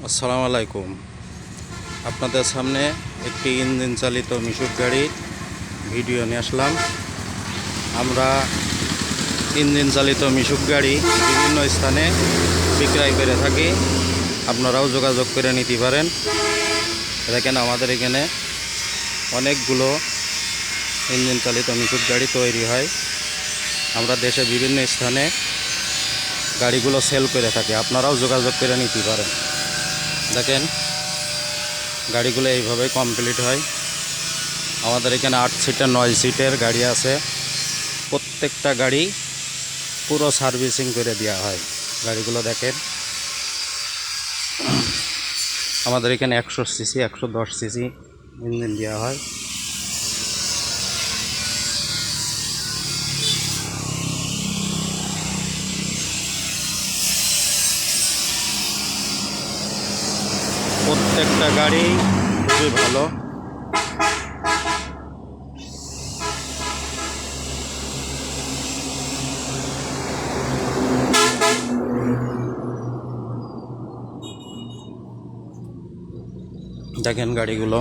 আসসালামু আলাইকুম। আপনাদের সামনে একটি ইঞ্জিন চালিত মিশুক গাড়ির ভিডিও নিয়ে আসলাম। আমরা ইঞ্জিন চালিত মিশুক গাড়ি বিভিন্ন স্থানে বিক্রয় করে থাকি, আপনারাও যোগাযোগ করে নিতে পারেন। দেখেন আমাদের এখানে অনেকগুলো ইঞ্জিন চালিত মিশুক গাড়ি তৈরি হয়। আমরা দেশে বিভিন্ন স্থানে গাড়িগুলো সেল করে থাকি, আপনারাও যোগাযোগ করে নিতে পারেন। দেখেন গাড়িগুলো এইভাবে কমপ্লিট হয়। আমাদের এখানে 8 সিটের 9 সিটের গাড়ি আছে। প্রত্যেকটা গাড়ি পুরো সার্ভিসিং করে দেওয়া হয়। গাড়িগুলো দেখেন আমাদের এখানে 100 সিসি 110 সিসি ইঞ্জিন দেওয়া হয়। প্রত্যেকটা গাড়ি খুবই ভালো। দেখেন গাড়িগুলো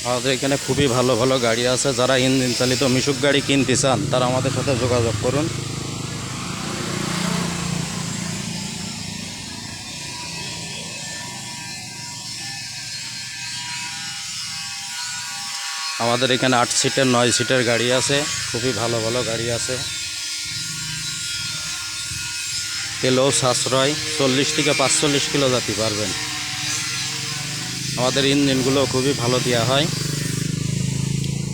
আমাদের এখানে খুবই ভালো ভালো গাড়ি আছে। যারা ইঞ্জিন চালিত মিশুক গাড়ি কিনতে চান তারা আমাদের সাথে যোগাযোগ করুন। আমাদের এখানে 8 সিটের 9 সিটের গাড়ি আছে, খুবই ভালো ভালো গাড়ি আছে। তেলও সাশ্রয়, 40 থেকে 45 কিলো যেতে পারবেন। আমাদের ইঞ্জিনগুলো খুবই ভালো দেওয়া হয়।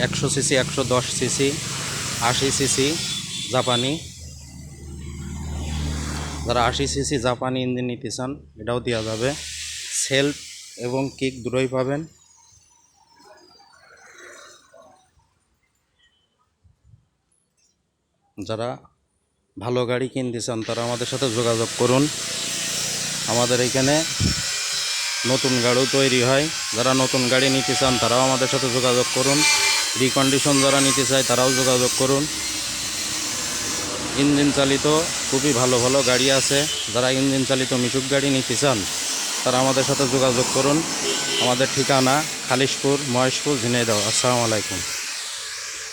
100 সিসি 110 সিসি 80 সিসি জাপানি। যারা 80 সিসি জাপানি ইঞ্জিন নিতে চান এটাও দেওয়া যাবে। সেলফ এবং কিক দুটোই পাবেন। যারা ভালো গাড়ি কিনতে চান তারা আমাদের সাথে যোগাযোগ করুন। আমাদের এখানে নতুন গাড়িও তৈরি হয়। যারা নতুন গাড়ি নিতে চান তারাও আমাদের সাথে যোগাযোগ করুন। রিকন্ডিশন যারা নিতে চায় তারাও যোগাযোগ করুন। ইঞ্জিন চালিত খুবই ভালো ভালো গাড়ি আছে। যারা ইঞ্জিন চালিত মিশুক গাড়ি নিতে চান তারা আমাদের সাথে যোগাযোগ করুন। আমাদের ঠিকানা খালিশপুর, মহেশপুর, ঝিনাইদহ। আসসালামু আলাইকুম।